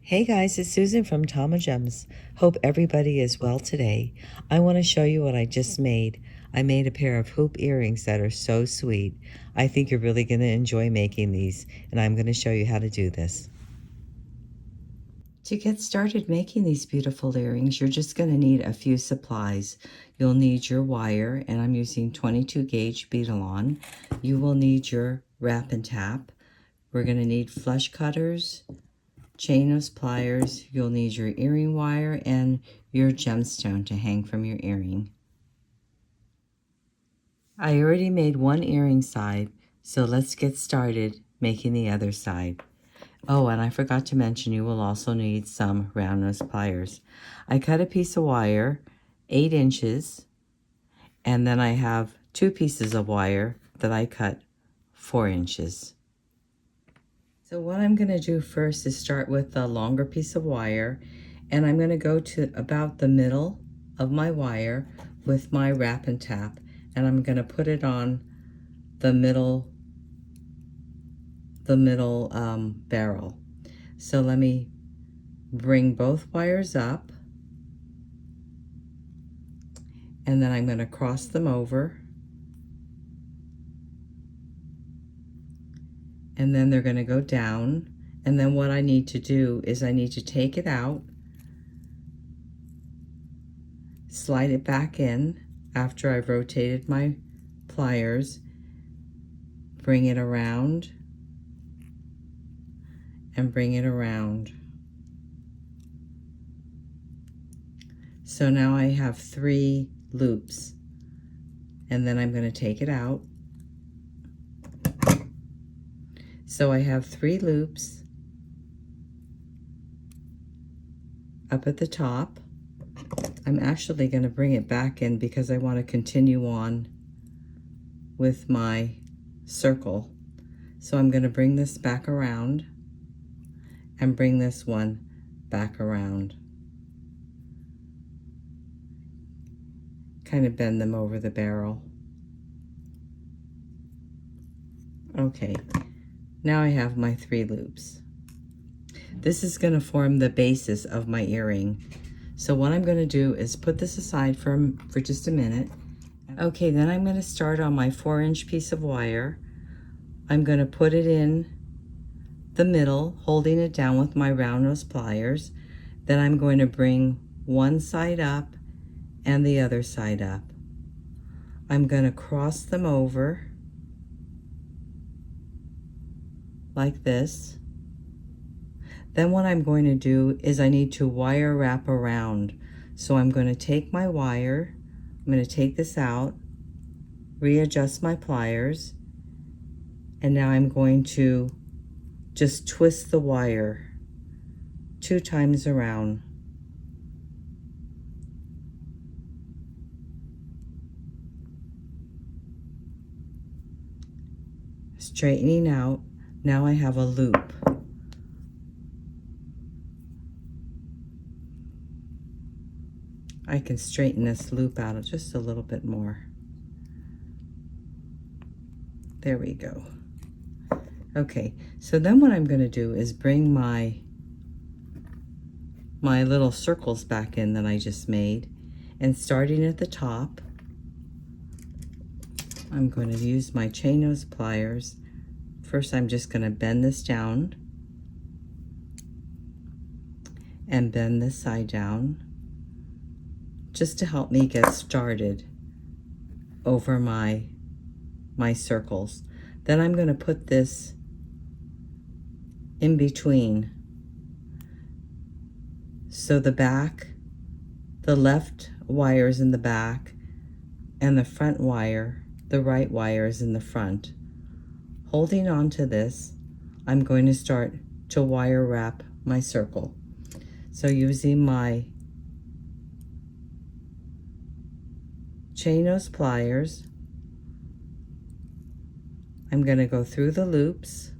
Hey guys, it's Susan from Tamagems. Hope everybody is well today. I want to show you what I just made. I made a pair of hoop earrings that are so sweet. I think you're really going to enjoy making these, and I'm going to show you how to do this. To get started making these beautiful earrings, you're just going to need a few supplies. You'll need your wire, and I'm using 22 gauge Beadalon. You will need your wrap and tap. We're going to need flush cutters, chain nose pliers. You'll need your earring wire and your gemstone to hang from your earring. I already made one earring side, so let's get started making the other side. Oh, and I forgot to mention you will also need some round nose pliers. I cut a piece of wire 8 inches, and then I have 2 pieces of wire that I cut 4 inches. So what I'm going to do first is start with the longer piece of wire, and I'm going to go to about the middle of my wire with my wrap and tap, and I'm going to put it on the middle barrel. So let me bring both wires up, and then I'm going to cross them over, and then they're going to go down. And then what I need to do is I need to take it out, slide it back in after I've rotated my pliers, bring it around, and bring it around. So now I have 3 loops, and then I'm going to take it out. So I have 3 loops up at the top. I'm actually going to bring it back in because I want to continue on with my circle. So I'm going to bring this back around and bring this one back around. Kind of bend them over the barrel. Okay, now I have my 3 loops. This is going to form the basis of my earring. So what I'm going to do is put this aside for just a minute. Okay, then I'm going to start on my 4-inch piece of wire. I'm going to put it in the middle, holding it down with my round nose pliers. Then I'm going to bring one side up and the other side up. I'm going to cross them over like this. Then what I'm going to do is I need to wire wrap around. So I'm going to take my wire, I'm going to take this out, readjust my pliers, and now I'm going to just twist the wire 2 times around. Straightening out, now I have a loop. I can straighten this loop out just a little bit more. There we go. Okay, so then what I'm going to do is bring my little circles back in that I just made, and starting at the top, I'm going to use my chain nose pliers. First, I'm just going to bend this down and bend this side down just to help me get started over my circles. Then I'm going to put this in between. So the left wire is in the back, and the front wire, the right wire, is in the front. Holding on to this, I'm going to start to wire wrap my circle. So using my chain nose pliers, I'm going to go through the loops,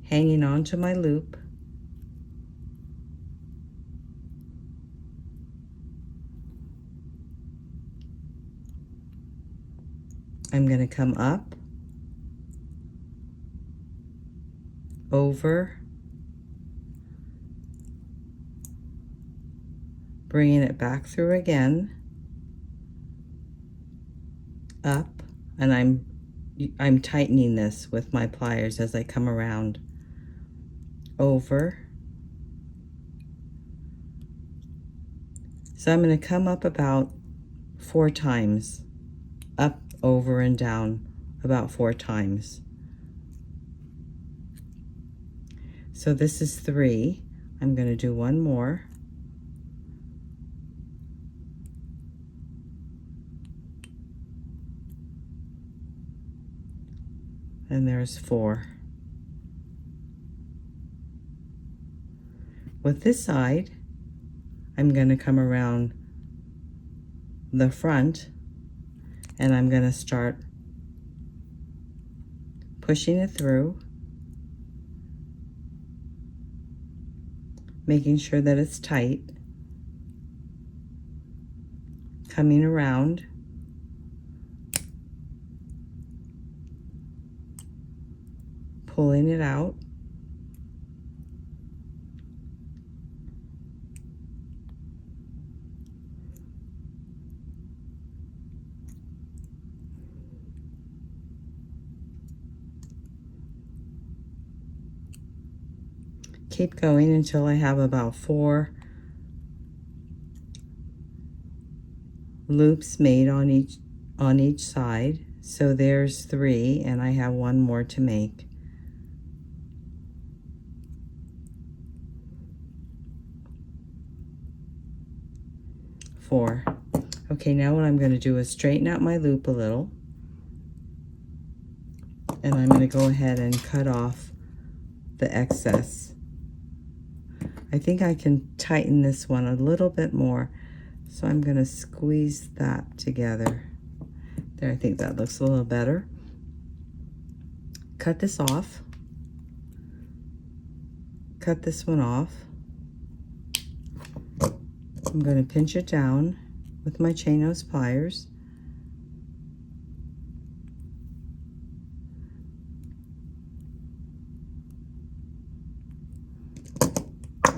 hanging on to my loop, I'm going to come up, over, bringing it back through again, up, and I'm tightening this with my pliers as I come around, over. So I'm going to come up about 4 times, up, over, and down about 4 times. So this is 3. I'm going to do one more. And there's 4. With this side, I'm going to come around the front and I'm going to start pushing it through, making sure that it's tight, coming around, pulling it out, keep going until I have about 4 loops made on each side. So there's 3 and I have 1 more to make. Four. Okay, now what I'm going to do is straighten out my loop a little, and I'm going to go ahead and cut off the excess. I think I can tighten this one a little bit more, so I'm going to squeeze that together. There, I think that looks a little better. Cut this off. Cut this one off. I'm going to pinch it down with my chain nose pliers.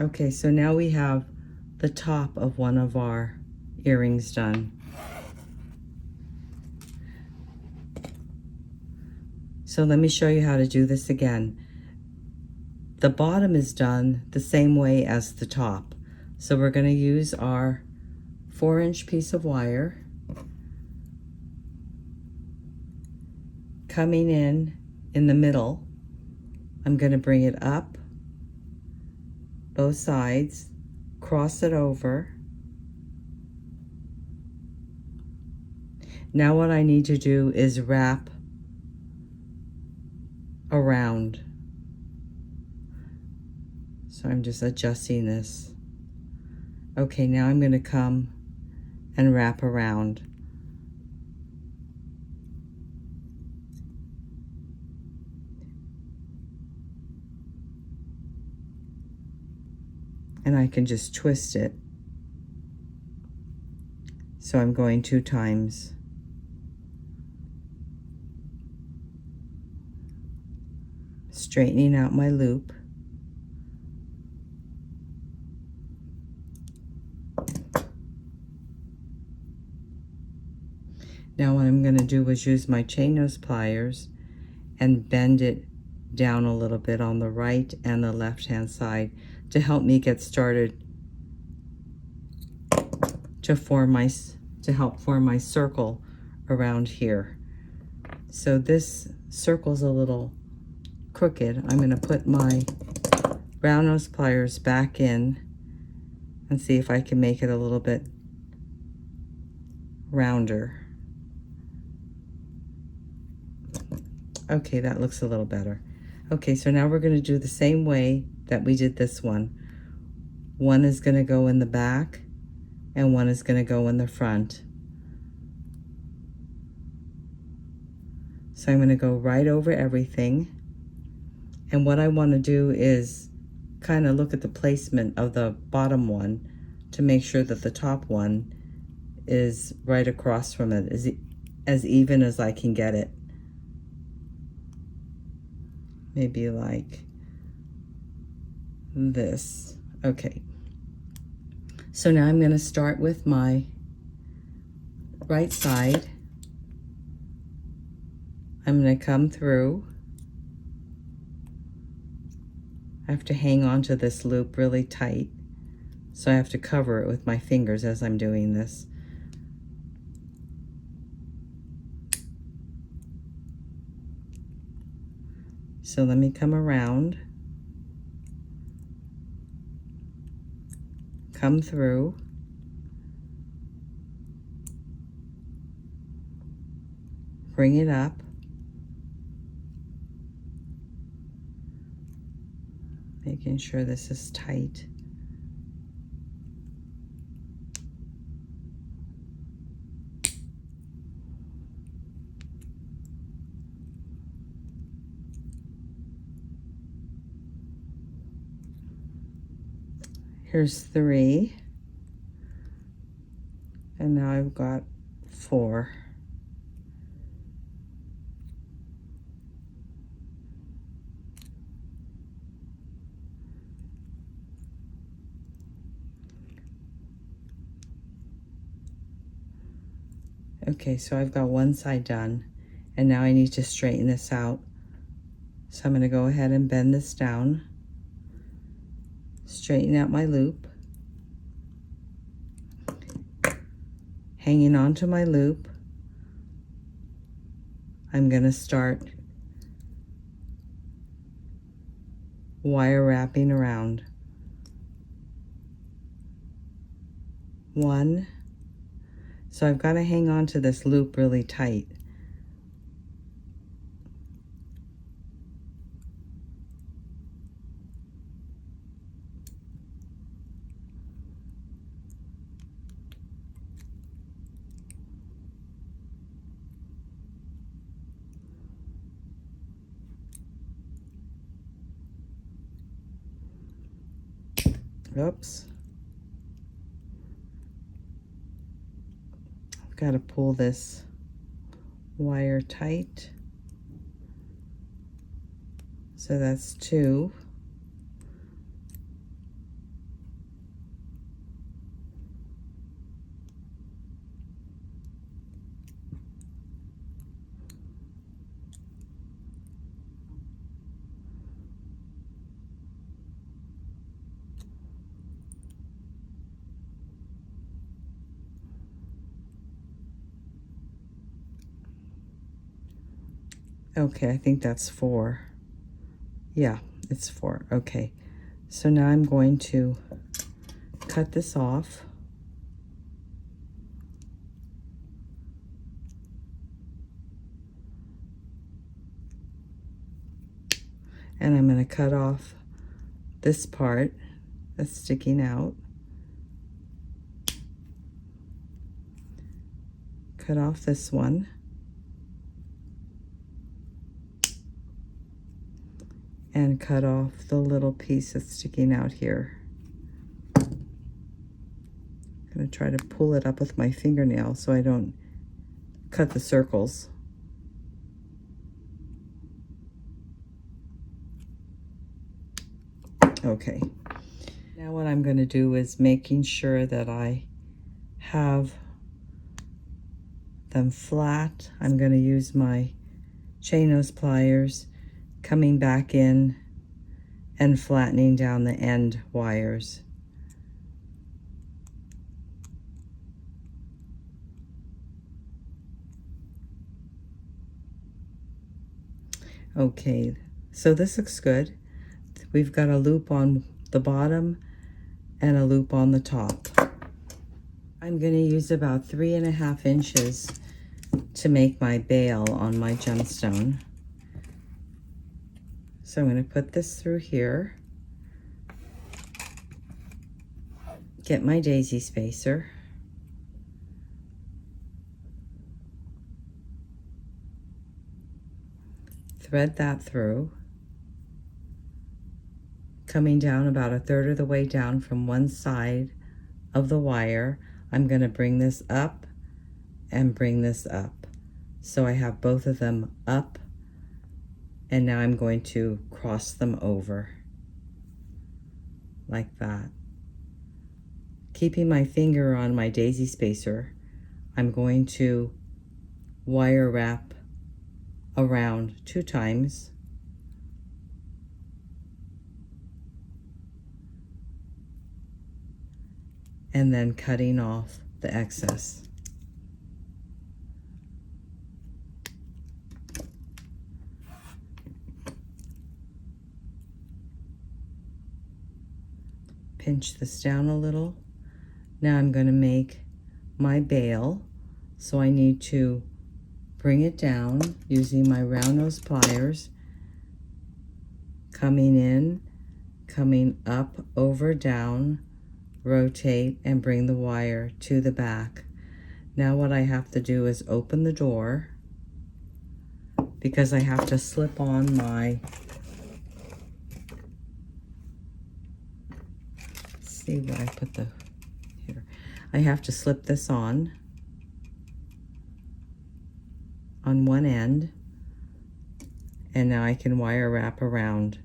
Okay, so now we have the top of one of our earrings done. So let me show you how to do this again. The bottom is done the same way as the top. So we're going to use our 4-inch piece of wire, coming in the middle. I'm going to bring it up both sides, cross it over. Now what I need to do is wrap around. So I'm just adjusting this. Okay, now I'm going to come and wrap around. And I can just twist it. So I'm going 2 times. Straightening out my loop. Now what I'm going to do is use my chain nose pliers and bend it down a little bit on the right and the left hand side to help me get started to help form my circle around here. So this circle's a little crooked. I'm going to put my round nose pliers back in and see if I can make it a little bit rounder. Okay, that looks a little better. Okay, so now we're going to do the same way that we did this one. One is going to go in the back and one is going to go in the front. So I'm going to go right over everything. And what I want to do is kind of look at the placement of the bottom one to make sure that the top one is right across from it, as even as I can get it. Maybe like this. Okay. So now I'm going to start with my right side. I'm going to come through. I have to hang on to this loop really tight, so I have to cover it with my fingers as I'm doing this. So let me come around, come through, bring it up, making sure this is tight. Here's 3, and now I've got 4. Okay, so I've got one side done, and now I need to straighten this out. So I'm going to go ahead and bend this down, straighten out my loop, hanging onto my loop. I'm going to start wire wrapping around. 1. So I've got to hang on to this loop really tight. Oops. I've got to pull this wire tight. So that's 2. Okay, I think that's 4. Yeah, it's 4. Okay, so now I'm going to cut this off. And I'm going to cut off this part that's sticking out. Cut off this one. And cut off the little piece that's sticking out here. I'm going to try to pull it up with my fingernail so I don't cut the circles. Okay. Now what I'm going to do is making sure that I have them flat. I'm going to use my chain nose pliers, coming back in and flattening down the end wires. Okay, so this looks good. We've got a loop on the bottom and a loop on the top. I'm going to use about 3.5 inches to make my bail on my gemstone. So I'm going to put this through here, get my daisy spacer, thread that through, coming down about 1/3 of the way down from one side of the wire. I'm going to bring this up and bring this up. So I have both of them up, and now I'm going to cross them over like that. keeping my finger on my daisy spacer, I'm going to wire wrap around 2 times. And then cutting off the excess. Pinch this down a little. Now I'm going to make my bail, so I need to bring it down using my round nose pliers, coming in, coming up, over, down, rotate, and bring the wire to the back. Now what I have to do is open the door, because I have to slip on my, see where I put the, here. I have to slip this on one end, and now I can wire wrap around.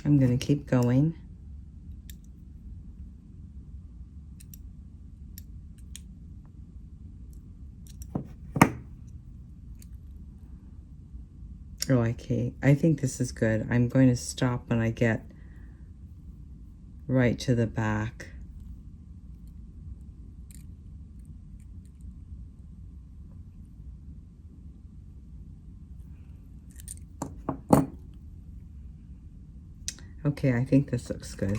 I'm going to keep going. Oh, okay. I think this is good. I'm going to stop when I get right to the back. Okay, I think this looks good.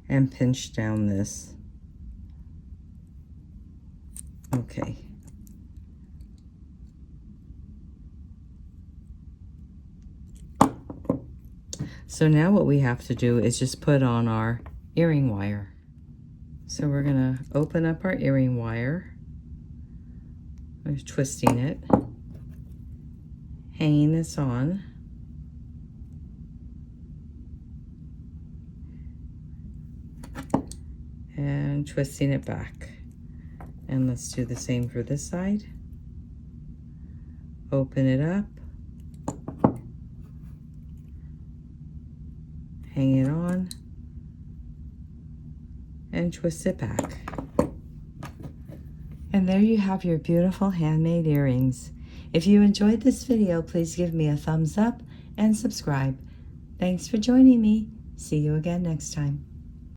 And pinch down this. Okay. So now what we have to do is just put on our earring wire. So we're gonna open up our earring wire. I'm twisting it, hanging this on. And twisting it back. And let's do the same for this side. Open it up. Hang it on. And twist it back. And there you have your beautiful handmade earrings. If you enjoyed this video, please give me a thumbs up and subscribe. Thanks for joining me. See you again next time.